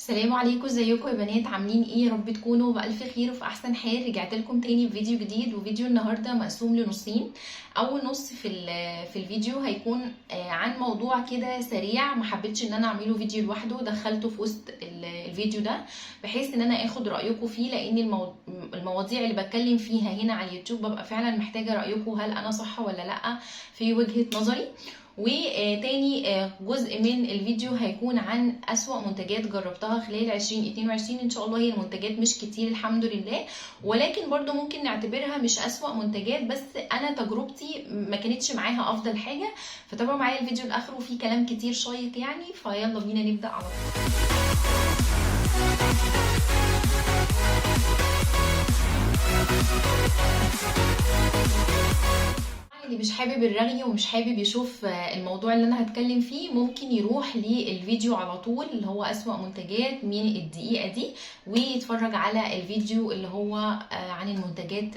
السلام عليكم، ازيكم يا بنات؟ عاملين ايه؟ يا رب تكونوا بألف خير وفي احسن حال. رجعت لكم تاني بفيديو جديد، وفيديو النهارده مقسوم لنصين. اول نص في الفيديو هيكون عن موضوع كده سريع، ما حبيتش ان انا اعمله فيديو لوحده، دخلته في وسط الفيديو ده بحيث ان انا اخد رايكم فيه، لان المواضيع اللي بتكلم فيها هنا على اليوتيوب ببقى فعلا محتاجه رايكم، هل انا صح ولا لا في وجهة نظري. وتاني جزء من الفيديو هيكون عن أسوأ منتجات جربتها خلال 2022. ان شاء الله هي المنتجات مش كتير الحمد لله، ولكن برضو ممكن نعتبرها مش أسوأ منتجات، بس انا تجربتي ما كانتش معاها افضل حاجة. فتابعوا معايا الفيديو الاخر وفيه كلام كتير شيق يعني، فيلا بينا نبدأ على طول. اللي مش حابب الرغي ومش حابب يشوف الموضوع اللي انا هتكلم فيه، ممكن يروح للفيديو على طول اللي هو اسوأ منتجات من الدقيقة دي، ويتفرج على الفيديو اللي هو عن المنتجات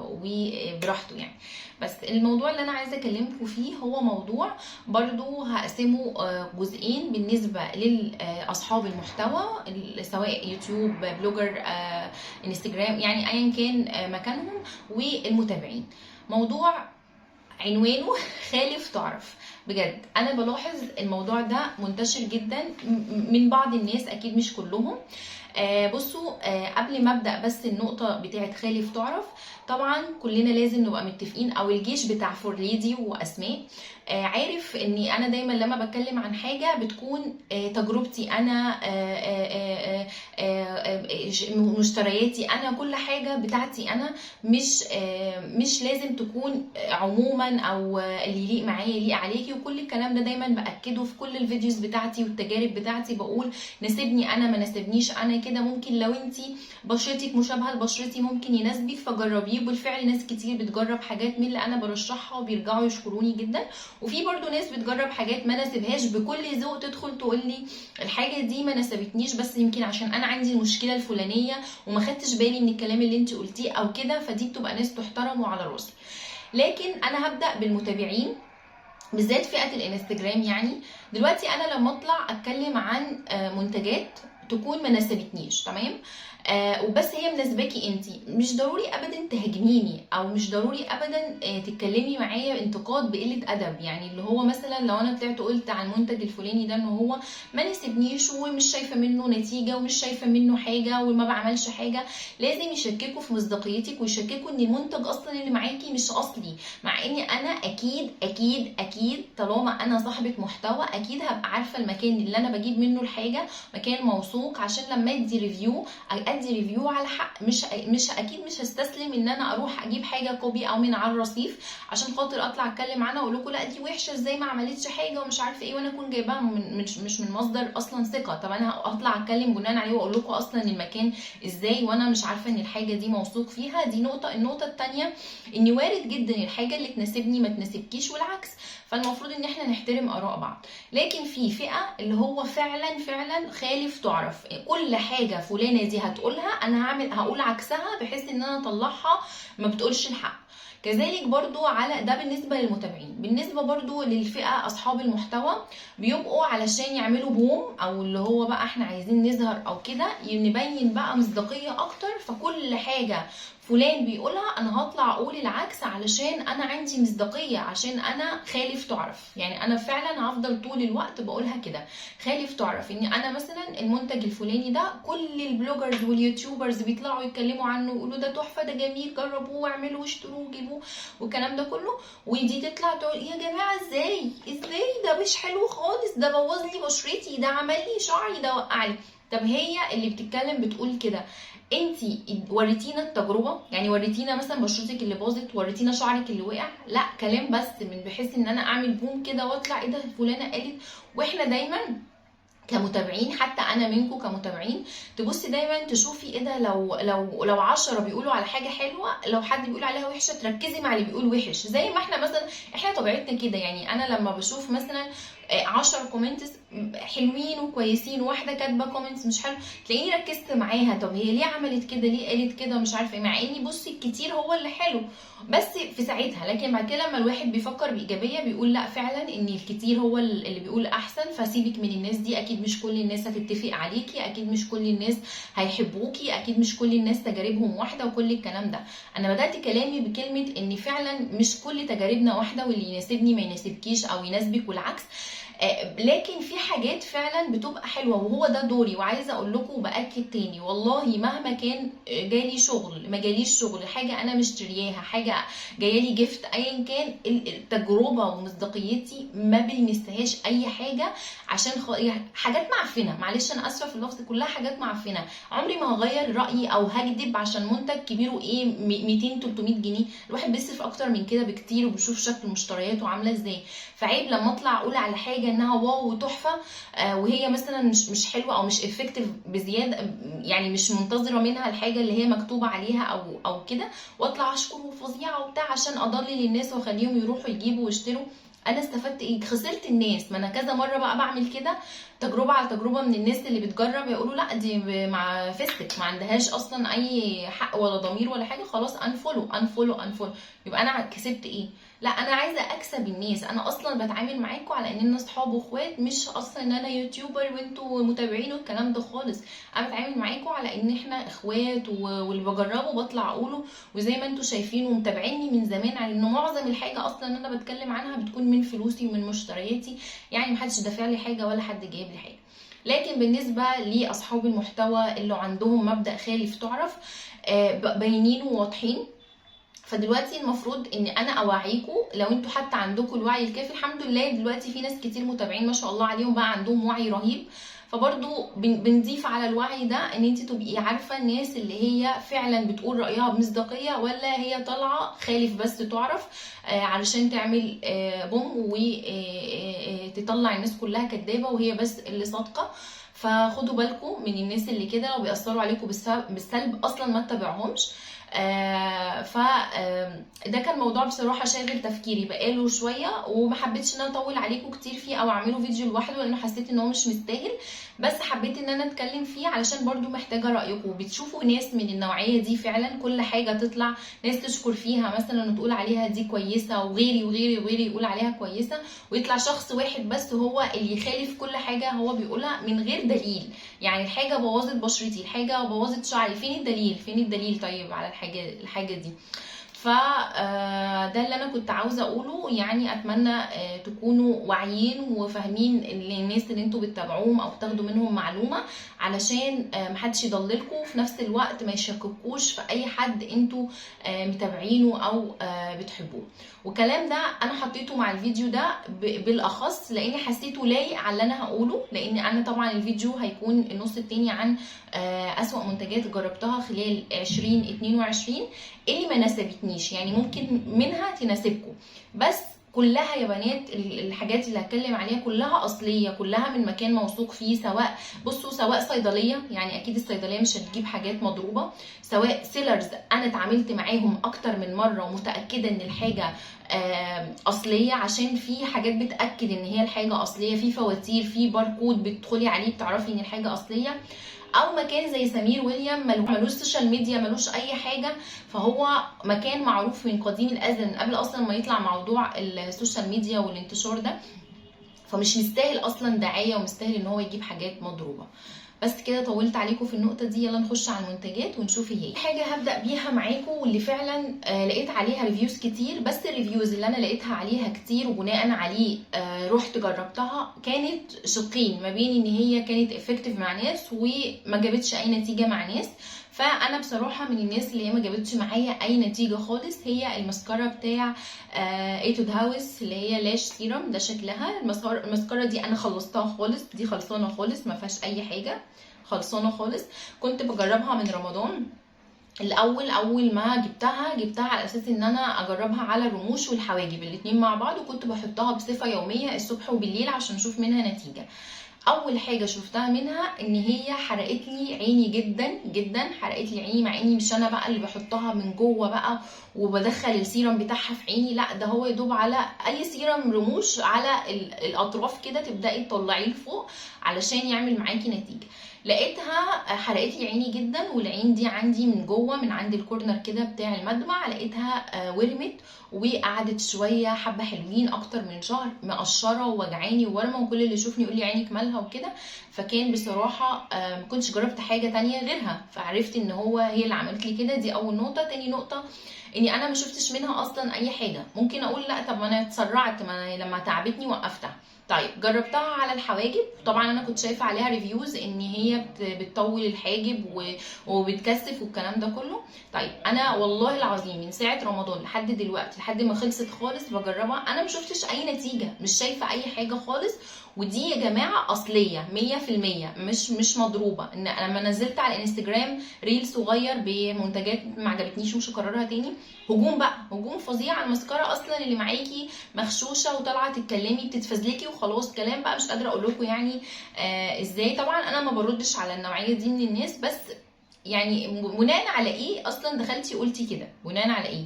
وبراحته يعني. بس الموضوع اللي انا عايزه اكلمكم فيه هو موضوع برضو هقسمه جزئين بالنسبه لاصحاب المحتوى، سواء يوتيوب، بلوجر، انستجرام، يعني ايا كان مكانهم، والمتابعين. موضوع عنوانه خالف تعرف. بجد انا بلاحظ الموضوع ده منتشر جدا من بعض الناس، اكيد مش كلهم. بصوا، قبل ما ابدا بس النقطه بتاعت خالف تعرف، طبعا كلنا لازم نبقى متفقين، او الجيش بتاع فورليدي واسماء عارف اني انا دايما لما بتكلم عن حاجه بتكون تجربتي انا، مشترياتي انا، كل حاجه بتاعتي انا، مش لازم تكون عموما او اللي يليق معايا يليق عليكي. وكل الكلام ده دايما باكده في كل الفيديوز بتاعتي والتجارب بتاعتي، بقول ناسبني انا، ما ناسبنيش انا كده. ممكن لو انتي بشرتك مشابهه لبشرتي ممكن يناسبك فجربيه. بالفعل ناس كتير بتجرب حاجات من اللي انا برشحها وبيرجعوا يشكروني جدا، وفي برضو ناس بتجرب حاجات ما ناسبهاش بكل ذوق، تدخل تقول لي الحاجه دي ما ناسبتنيش، بس يمكن عشان انا عندي المشكله الفلانيه وما خدتش بالي من الكلام اللي انت قلتيه او كده. فدي بتبقى ناس تحترم وعلى راسي. لكن انا هبدا بالمتابعين، بالذات فئه الانستجرام. يعني دلوقتي انا لما اطلع اتكلم عن منتجات تكون ما ناسبتنيش، تمام، وبس هي مناسباكي انتي، مش ضروري ابدا تهاجميني، او مش ضروري ابدا تتكلمي معايا انتقاد بقله ادب. يعني اللي هو مثلا لو انا طلعت قلت عن المنتج الفلاني ده ان هو ما ناسبنيش ومش شايفه منه نتيجه ومش شايفه منه حاجه وما بعملش حاجه، لازم يشككوا في مصداقيتك ويشككوا ان المنتج اصلا اللي معاكي مش اصلي. مع اني انا اكيد اكيد اكيد طالما انا صاحبه محتوى اكيد هبقى عارفه المكان اللي انا بجيب منه الحاجه مكان موثوق، عشان لما ادي ريفيو على حق. مش اكيد مش هستسلم ان انا اروح اجيب حاجه كوبي او من على الرصيف عشان خاطر اطلع اتكلم عنها واقول لكم لا دي وحشه ازاي ما عملتش حاجه ومش عارفه ايه، وانا اكون جايباها مش من مصدر اصلا ثقه. طب انا اطلع اتكلم بناء عليه واقول لكم اصلا المكان ازاي وانا مش عارفه ان الحاجه دي موثوق فيها؟ دي نقطه. النقطه الثانيه ان وارد جدا الحاجه اللي تناسبني ما تناسبكيش والعكس، فالمفروض ان احنا نحترم اراء بعض. لكن في فئه اللي هو فعلا خالف تعرف، كل حاجه فلانه دي هتقولها انا هقول عكسها بحيث ان انا اطلعها ما بتقولش الحق. كذلك برضو على ده بالنسبه للمتابعين. بالنسبه برضو للفئه اصحاب المحتوى، بيبقوا علشان يعملوا بوم، او اللي هو بقى احنا عايزين نظهر او كده نبين بقى مصداقيه اكتر، فكل حاجه فلان بيقولها انا هطلع اقول العكس علشان انا عندي مصداقيه، عشان انا خالف تعرف. يعني انا فعلا هفضل طول الوقت بقولها كده، خالف تعرف ان انا مثلا المنتج الفلاني ده كل البلوجرز واليوتيوبرز بيطلعوا يتكلموا عنه ويقولوا ده تحفه، ده جميل، جربوه واعملوا واشتروه وجيبوه والكلام ده كله، ودي تطلع تقول يا جماعه ازاي ده مش حلو خالص، ده بوظ لي بشرتي، ده عمل لي شعري، ده وقع لي. طب هي اللي بتتكلم بتقول كده، انتي وريتينا التجربه، يعني وريتينا مثلا بشرتك اللي باظت، وريتينا شعرك اللي وقع، لا كلام بس من بحيث ان انا اعمل بوم كده واطلع ايه ده فلانه قالت. واحنا دايما كمتابعين، حتى انا منكم كمتابعين، تبصي دايما تشوفي ايه ده، لو 10 بيقولوا على حاجه حلوه، لو حد بيقول عليها وحشه تركزي مع اللي بيقول وحش. زي ما احنا مثلا احنا طبيعتنا كده. يعني انا لما بشوف مثلا 10 كومنتس حلوين وكويسين، واحده كاتبه كومنتس مش حلو، تلاقيني ركزت معاها، طب هي ليه عملت كده، ليه قالت كده، مش عارفه ايه، مع اني بصي الكتير هو اللي حلو بس في ساعتها. لكن بعد كده لما الواحد بيفكر بايجابيه بيقول لا فعلا ان الكتير هو اللي بيقول احسن، فسيبك من الناس دي، اكيد مش كل الناس هتتفق عليكي، اكيد مش كل الناس هيحبوكي، اكيد مش كل الناس تجاربهم واحده وكل الكلام ده. انا بدات كلامي بكلمه ان فعلا مش كل تجاربنا واحده، واللي يناسبني ما يناسبكيش او يناسبك والعكس. لكن في حاجات فعلا بتبقى حلوه وهو ده دوري. وعايزه اقول لكم وباكد تاني، والله مهما كان جالي شغل ما جاليش شغل، حاجه انا مشترياها، حاجه جايالي جفت، ايا كان التجربه ومصداقيتي ما بيمستهاش اي حاجه عشان حاجات معفنه، معلش انا اسفه في اللفظ، كلها حاجات معفنه. عمري ما هغير رايي او هكذب عشان منتج كبيره ايه 200 300 جنيه. الواحد بيصرف اكتر من كده بكتير وبيشوف شكل مشترياته عامله ازاي. فعيب لما اطلع اقول على حاجه انها واو وتحفه وهي مثلا مش حلوه او مش افكتيف بزياده، يعني مش منتظره منها الحاجه اللي هي مكتوبه عليها او كده، واطلع اشكر وفظيعه وبتاع عشان اضلل الناس واخليهم يروحوا يجيبوا ويشتروا. انا استفدت ايه؟ خسرت الناس. ما انا كذا مره بقى بعمل كده، تجربه على تجربه من الناس اللي بتجرب يقولوا لا دي مع فيستك ما عندهاش اصلا اي حق ولا ضمير ولا حاجه، خلاص انفولو انفولو انفولو. يبقى انا كسبت ايه؟ لا انا عايزه اكسب الناس. انا اصلا بتعامل معاكم على اننا اصحاب واخوات، مش اصلا ان انا يوتيوبر وانتوا متابعين والكلام ده خالص. انا بتعامل معاكم على ان احنا اخوات، واللي بجربه بطلع اقوله. وزي ما انتوا شايفين ومتابعيني من زمان على ان معظم الحاجه اصلا انا بتكلم عنها بتكون من فلوسي ومن مشترياتي، يعني محدش دافع لي حاجه ولا حد جايب لي حاجه. لكن بالنسبه لاصحاب المحتوى اللي عندهم مبدأ خالف تعرف باينين وواضحين، فدلوقتي المفروض ان انا اوعيكم. لو انتوا حتى عندكم الوعي الكافي، الحمد لله دلوقتي في ناس كتير متابعين ما شاء الله عليهم بقى عندهم وعي رهيب، فبرضو بنضيف على الوعي ده ان انت تبقي عارفه الناس اللي هي فعلا بتقول رايها بمصداقيه، ولا هي طالعه خالف بس تعرف علشان تعمل بوم وتطلع الناس كلها كدابه وهي بس اللي صادقه. فخدوا بالكم من الناس اللي كده، لو بيأثروا عليكم بالسلب اصلا ما تتابعوهمش. ده كان موضوع بصراحه شاغل تفكيري بقاله شويه، وما حبيتش ان انا اطول عليكم كتير فيه او اعمله فيديو لوحده، لانه حسيت ان هو مش مستاهل. بس حبيت ان انا اتكلم فيه علشان برضو محتاجه رايكم. بتشوفوا ناس من النوعيه دي فعلا كل حاجه تطلع ناس تشكر فيها مثلا وتقول عليها دي كويسه، وغيري وغيري وغيري يقول عليها كويسه، ويطلع شخص واحد بس هو اللي يخالف كل حاجه هو بيقولها من غير دليل. يعني الحاجه بوظت بشرتي، الحاجه بوظت شعري، فين الدليل؟ فين الدليل طيب على الحاجه دي؟ فده اللي انا كنت عاوزه اقوله. يعني اتمنى تكونوا واعيين وفاهمين الناس اللي انتوا بتتابعوهم او بتاخدوا منهم معلومه، علشان محدش يضللكم، وفي نفس الوقت ما يشككوش في اي حد انتوا متابعينه او بتحبوه. والكلام ده انا حطيته مع الفيديو ده بالاخص لاني حسيته لايق على اللي انا هقوله، لان انا طبعا الفيديو هيكون النص التاني عن اسوأ منتجات جربتها خلال 2022 اللي ما ناسبتنيش. يعني ممكن منها تناسبكم، بس كلها يا بنات الحاجات اللي هتكلم عليها كلها اصليه، كلها من مكان موثوق فيه. سواء بصوا، سواء صيدليه، يعني اكيد الصيدليه مش هتجيب حاجات مضروبه، سواء سيلرز انا اتعاملت معاهم اكتر من مره ومتاكده ان الحاجه اصليه، عشان في حاجات بتاكد ان هي الحاجه اصليه، في فواتير، في باركود بتدخلي عليه بتعرفي ان الحاجه اصليه. او مكان زي سمير ويليام ملوش سوشيال ميديا، ملوش اي حاجه، فهو مكان معروف من قديم الازل قبل اصلا ما يطلع موضوع السوشيال ميديا والانتشار ده، فمش مستاهل اصلا دعايه ومستاهل ان هو يجيب حاجات مضروبه. بس كده طولت عليكم في النقطه دي، يلا نخش على المنتجات ونشوف هي حاجه هبدا بيها معاكم واللي فعلا لقيت عليها ريفيوز كتير. بس الريفيوز اللي انا لقيتها عليها كتير وبناء عليه رحت جربتها كانت شقين، ما بين ان هي كانت افكتيف مع ناس وما جابتش اي نتيجه مع ناس. فانا بصراحه من الناس اللي هي ما جابتش معايا اي نتيجه خالص هي الماسكارا بتاع ايتود هاوس اللي هي لاش سيرم. ده شكلها الماسكارا دي انا خلصتها خالص، دي خلصانه خالص ما فيهاش اي حاجه، خلصانه خالص. كنت بجربها من رمضان اول ما جبتها على اساس ان انا اجربها على الرموش والحواجب الاتنين مع بعض، وكنت بحطها بصفه يوميه الصبح وبالليل عشان اشوف منها نتيجه. اول حاجه شفتها منها ان هي حرقت لي عيني جدا جدا، حرقت لي عيني، مع اني مش انا بقى اللي بحطها من جوه بقى وبدخل السيرم بتاعها في عيني، لا ده هو يدوب على اي سيرم رموش على الاطراف كده تبداي تطلعيه لفوق علشان يعمل معاكي نتيجه. لقيتها حرقت لي عيني جدا، والعين دي عندي من جوه من عند الكورنر كده بتاع المدمع لقيتها ورمت، وقعدت شويه حبه حلوين اكتر من شهر مقشره ووجعاني وورمه، وكل اللي يشوفني يقول لي عينك مالها وكده. فكان بصراحه ما كنتش جربت حاجه تانية غيرها، فعرفت ان هي اللي عملت لي كده. دي اول نقطه. تاني نقطه اني انا ما شفتش منها اصلا اي حاجه. ممكن اقول لا طب ما انا اتسرعت، ما انا لما تعبتني وقفتها. طيب جربتها على الحواجب، طبعا انا كنت شايفه عليها ريفيوز ان هي بتطول الحاجب وبتكثف والكلام ده كله. طيب انا والله العظيم من ساعه رمضان لحد دلوقتي لحد ما خلصت خالص بجربها، انا ما شفتش اي نتيجه، مش شايفه اي حاجه خالص. ودي يا جماعه اصليه 100%، مش مضروبه. ان لما نزلت على الانستجرام ريل صغير بمنتجات ما عجبتنيش ومش هكررها تاني، هجوم بقى، هجوم فظيع على المسكره اصلا اللي معاكي مغشوشه وطالعه تتكلمي بتتفزلكي وخلاص. كلام بقى مش قادره اقول لكم يعني ازاي. طبعا انا ما بردش على النوعيه دي من الناس، بس يعني بناء على ايه اصلا دخلتي قلتي كده؟ بناء على ايه؟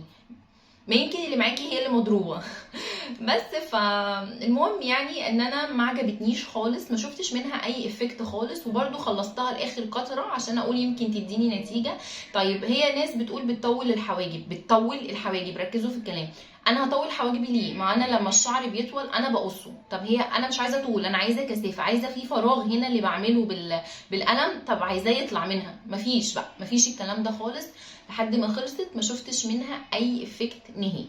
ما يمكن اللي معاكي هي اللي مضروبه. بس فالمهم يعني ان انا ما عجبتنيش خالص، ما شفتش منها اي افكت خالص، وبرده خلصتها لاخر قطره عشان اقول يمكن تديني نتيجه. طيب هي ناس بتقول بتطول الحواجب، بتطول الحواجب، ركزوا في الكلام. انا هطول حواجبي ليه؟ ما انا لما الشعر بيطول انا بقصه. طب هي انا مش عايزه طول، انا عايزه كثافه، عايزه في فراغ هنا اللي بعمله بالقلم، طب عايزاه يطلع منها. مفيش بقى، مفيش الكلام ده خالص. لحد ما خلصت ما شفتش منها اي افكت نهائي.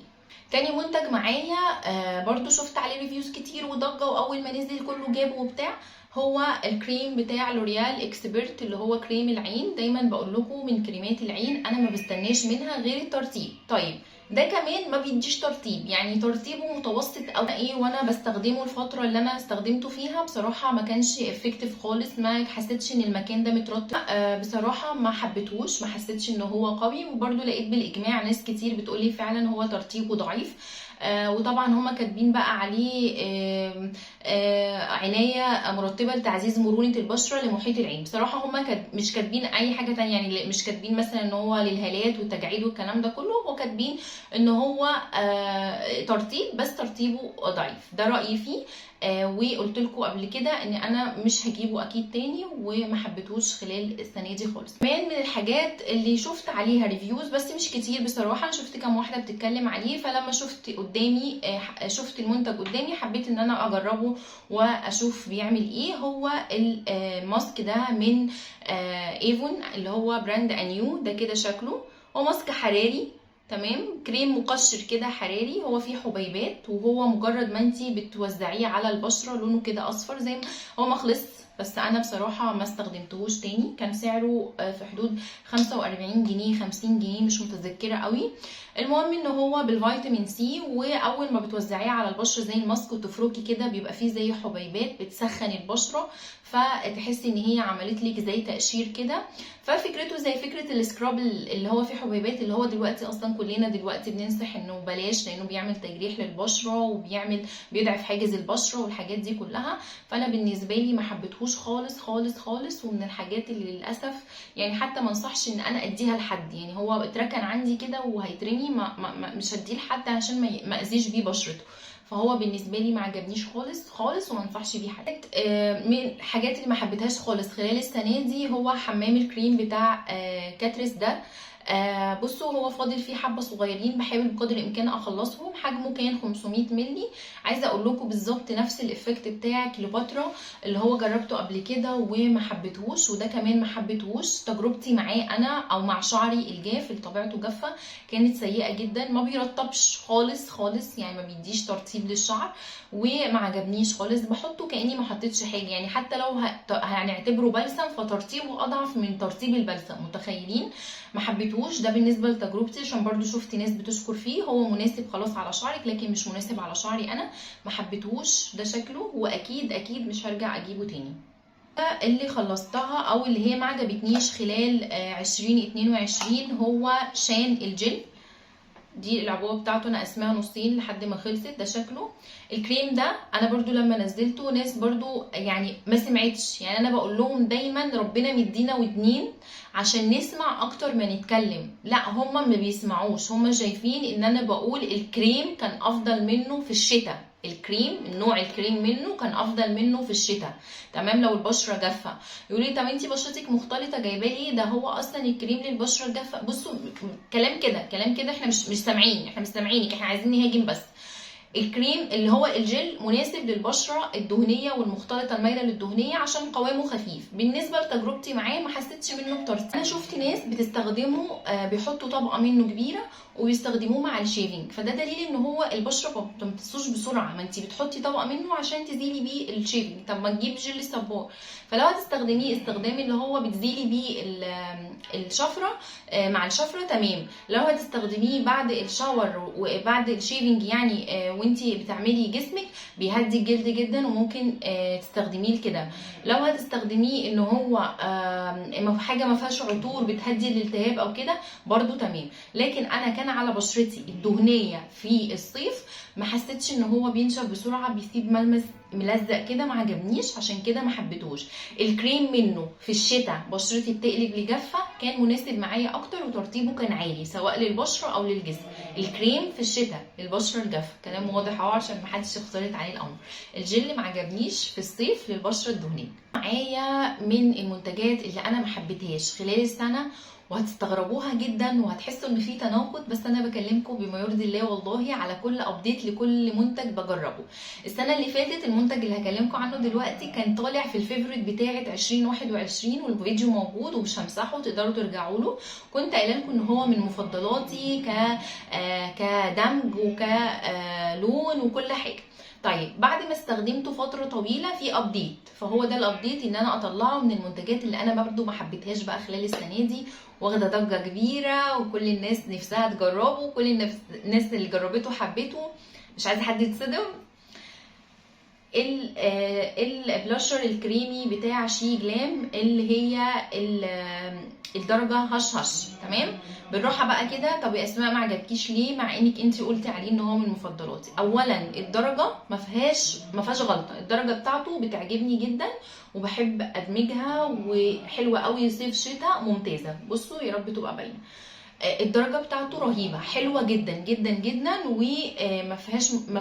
تاني منتج معايا برضو شفت عليه ريفيوز كتير وضجه، واول ما نزل كله جابه وبتاع، هو الكريم بتاع لوريال اكسبرت اللي هو كريم العين. دايما بقول لكم من كريمات العين انا ما بستناش منها غير الترطيب. طيب ده كمان ما بيديش ترطيب، يعني ترطيبه متوسط او ايه، وانا بستخدمه الفتره اللي انا استخدمته فيها بصراحه ما كانش افكتيف خالص، ما حسيتش ان المكان ده مترطب. بصراحه ما حبيتهوش، ما حسيتش ان هو قوي. وبرده لقيت بالاجماع ناس كتير بتقولي فعلا هو ترطيبه ضعيف. وطبعا هما كاتبين بقى عليه عنايه مرطبه لتعزيز مرونه البشره لمحيط العين. بصراحه هما مش كاتبين اي حاجه تانية، يعني مش كاتبين مثلا ان هو للهالات والتجاعيد والكلام ده كله، هو كاتبين ان هو ترطيب، بس ترطيبه ضعيف. ده رايي فيه. وقلت لكم قبل كده ان انا مش هجيبه اكيد تاني، وما حبيتهوش خلال السنه دي خالص. كمان من الحاجات اللي شفت عليها ريفيوز بس مش كتير بصراحه، شفت كام واحده بتتكلم عليه، فلما شفت قدامي شفت المنتج قدامي حبيت ان انا اجربه واشوف بيعمل ايه. هو الماسك ده من ايفون اللي هو براند انيو. ده كده شكله، هو ماسك حراري تمام، كريم مقشر كده حراري، هو فيه حبيبات، وهو مجرد ما انتي بتوزعيه على البشره لونه كده اصفر زي ما هو. ما خلص، بس انا بصراحه ما استخدمتهوش تاني. كان سعره في حدود 45 جنيه 50 جنيه مش متذكره قوي. المهم ان هو بالفيتامين سي، واول ما بتوزعيه على البشره زي الماسك وتفركي كده بيبقى فيه زي حبيبات بتسخن البشره، فتحسي ان هي عملت لك زي تقشير كده. ففكرته زي فكره السكراب اللي هو فيه حبيبات، اللي هو دلوقتي اصلا كلنا دلوقتي بننصح انه بلاش، لانه بيعمل تجريح للبشره بيضعف حاجز البشره والحاجات دي كلها. فانا بالنسبه لي ما حبيتهوش خالص خالص خالص، ومن الحاجات اللي للاسف يعني حتى ما انصحش ان انا اديها لحد. يعني هو اتركن عندي كده وهيترمي، مش هديه لحد عشان ما اذيش بيه بشرته. فهو بالنسبه لي ما عجبنيش خالص خالص، وما انصحش بيه حد. من الحاجات اللي ما حبيتهاش خالص خلال السنه دي هو حمام الكريم بتاع كاتريس ده. بصوا هو فاضل فيه حبه صغيرين، بحاول بقدر الامكان اخلصهم. حجمه كان 500 مللي. عايزه اقول لكم بالظبط نفس الايفكت بتاع كليوباترا اللي هو جربته قبل كده وما حبيتهوش، وده كمان ما حبيتهوش. تجربتي معاه انا او مع شعري الجاف اللي طبيعته جافه كانت سيئه جدا. ما بيرطبش خالص خالص، يعني ما بيديش ترطيب للشعر، وما عجبنيش خالص. بحطه كاني ما حطيتش حاجه، يعني حتى لو هنعتبره بلسم فترطيبه اضعف من ترطيب البلسم. متخيلين؟ ما حبيتهوش. ده بالنسبه لتجربتي، عشان برضو شفت ناس بتشكر فيه. هو مناسب خلاص على شعرك، لكن مش مناسب على شعري انا. ما حبيتهوش ده شكله، واكيد اكيد مش هرجع اجيبه تاني. اللي خلصتها او اللي هي ما عجبتنيش خلال 2022 هو شان الجل. دي العبوه بتاعته انا قسمها نصين لحد ما خلصت. ده شكله. الكريم ده انا برضو لما نزلته ناس برضو يعني ما سمعتش، يعني انا بقول لهم دايما ربنا مدينا ودنين عشان نسمع اكتر ما نتكلم، لا هم ما بيسمعوش، هم شايفين ان انا بقول الكريم كان افضل منه في الشتاء، الكريم النوع الكريم منه كان افضل منه في الشتاء، تمام. لو البشره جافه يقولوا لي طب انتي بشرتك مختلطه جايبه لي، ده هو اصلا الكريم للبشره الجافه. بصوا كلام كده احنا مش سامعين، احنا مش سامعينك، احنا عايزين نهاجم بس. الكريم اللي هو الجل مناسب للبشره الدهنيه والمختلطه المايله للدهنيه عشان قوامه خفيف. بالنسبه لتجربتي معاه ما حسيتش منه بترطيب. انا شفت ناس بتستخدمه بيحطوا طبقه منه كبيره وبيستخدموه مع الشيفنج، فده دليل ان هو البشره ما بتمتصوش بسرعه، ما انت بتحطي طبقه منه عشان تزيلي بيه الشيفنج، طب ما تجيب جل صبار. فلو هتستخدميه استخدام اللي هو بتزيلي بيه الشفره مع الشفره تمام. لو هتستخدميه بعد الشاور وبعد الشيفنج يعني وانتي بتعملي جسمك بيهدي الجلد جدا وممكن تستخدميه كده. لو هتستخدميه ان هو حاجه ما فيهاش عطور بتهدي الالتهاب او كده برضو تمام. لكن انا كان على بشرتي الدهنيه في الصيف ما حسيتش ان هو بينشف بسرعه، بيسيب ملمس ملزق كده، ما عجبنيش، عشان كده ما حبيتهوش. الكريم منه في الشتاء بشرتي بتقلب لجافه كان مناسب معايا اكتر وترطيبه كان عالي سواء للبشره او للجسم. الكريم في الشتاء للبشره الجافه، كلام واضح اهو عشان ما حدش يختلط عليه الامر. الجل ما عجبنيش في الصيف للبشره الدهنيه. معايا من المنتجات اللي انا ما حبيتهاش خلال السنه وهتستغربوها جدا وهتحسوا ان في تناقض، بس انا بكلمكم بما يرضي الله والله على كل ابديت لكل منتج بجربه. السنه اللي فاتت المنتج اللي هكلمكم عنه دلوقتي كان طالع في الفيفوريت بتاعه 2021 والفيديو موجود ومش همسحه، تقدروا ترجعوا له. كنت قايله لكم ان هو من مفضلاتي كدمج وكلون وكل حاجه. طيب بعد ما استخدمته فتره طويله في ابديت، فهو ده الابديت ان انا اطلعه من المنتجات اللي انا برده ما حبيتهاش بقى خلال السنه دي، واخده ضجه كبيره وكل الناس نفسها تجربه وكل الناس اللي جربته حبته، مش عايزه حد يتصدم. البلاشر الكريمي بتاع شي جلام اللي هي الدرجه هش هش، تمام. بالراحه بقى كده. طب يا اسماء ما عجبكيش ليه مع انك انت قلتي عليه ان هو من مفضلاتي؟ اولا الدرجه ما فيهاش غلطه، الدرجه بتاعته بتعجبني جدا وبحب ادمجها وحلوه قوي صيف شتاء ممتازه. بصوا يا رب تبقى باينه. الدرجه بتاعته رهيبه حلوه جدا جدا جدا وما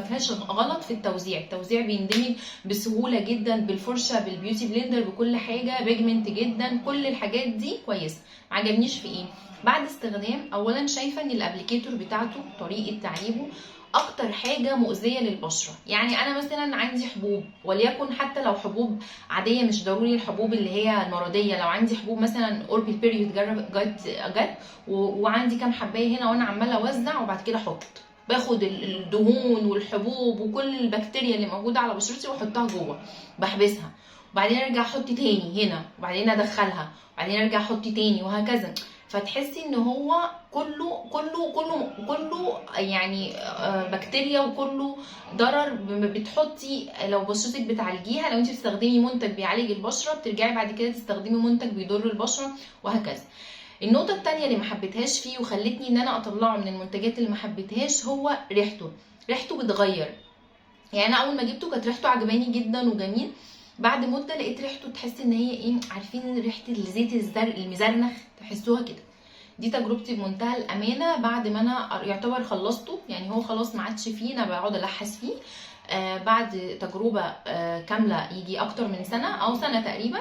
فيهاش غلط في التوزيع. التوزيع بيندمج بسهوله جدا بالفرشه بالبيوتي بلندر بكل حاجه، بيجمنت جدا، كل الحاجات دي كويسه. ما عجبنيش في ايه بعد استخدام؟ اولا شايفه ان الابليكيتور بتاعته طريقه تعليبه اكتر حاجه مؤذيه للبشره. يعني انا مثلا عندي حبوب، وليكن حتى لو حبوب عاديه مش ضروري الحبوب اللي هي المرضيه، لو عندي حبوب مثلا اوربي بيريود جت وعندي كام حبايه هنا وانا عماله اوزع وبعد كده احط، باخد الدهون والحبوب وكل البكتيريا اللي موجوده على بشرتي واحطها جوه بحبسها، وبعدين ارجع احط تاني هنا وبعدين ادخلها وبعدين ارجع احط تاني وهكذا. فتحسي ان هو كله يعني بكتيريا وكله ضرر. بتحطي لو بشرتك بتعالجيها، لو انت بتستخدمي منتج بيعالج البشره بترجعي بعد كده تستخدمي منتج بيضر البشره وهكذا. النقطه الثانيه اللي ما حبيتهاش فيه وخلتني ان انا اطلعه من المنتجات اللي ما حبيتهاش هو ريحته بتغير. يعني انا اول ما جبته كانت ريحته عجباني جدا وجميل، بعد مده لقيت ريحته تحس ان هي ايه، عارفين ريحه الزيت المزرنخ تحسوها كده. دي تجربتي بمنتهى الامانه بعد ما انا يعتبر خلصته، يعني هو خلاص ما عادش فيه انا بقعد الحس فيه. بعد تجربه كامله يجي اكتر من سنه او سنه تقريبا،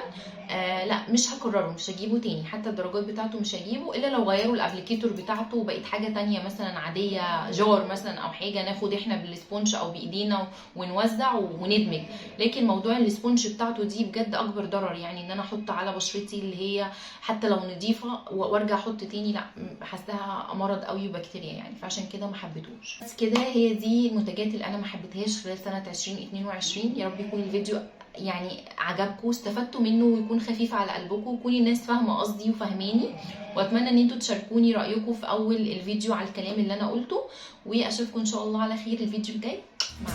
لا مش هكرره، مش هجيبه تاني، حتى الدرجات بتاعته مش هجيبه الا لو غيروا الابليكيتور بتاعته وبقت حاجه تانية مثلا عاديه جار مثلا او حاجه ناخد احنا بالسبونج او بايدينا ونوزع وندمج. لكن موضوع السبونج بتاعته دي بجد اكبر ضرر، يعني ان انا احط على بشرتي اللي هي حتى لو نضيفه وارجع احط تاني، لا حاساها مرض قوي وبكتيريا يعني، فعشان كده ما حبيتهوش. بس كده هي دي المنتجات اللي انا ما حبيتهاش خلال سنه 2022. يا رب يكون الفيديو يعني عجبكم واستفدتوا منه ويكون خفيف على قلبكم وكل الناس فاهمه قصدي وفاهماني، واتمنى ان انتوا تشاركوني رايكم في اول الفيديو على الكلام اللي انا قلته، واشوفكم ان شاء الله على خير الفيديو الجاي. مع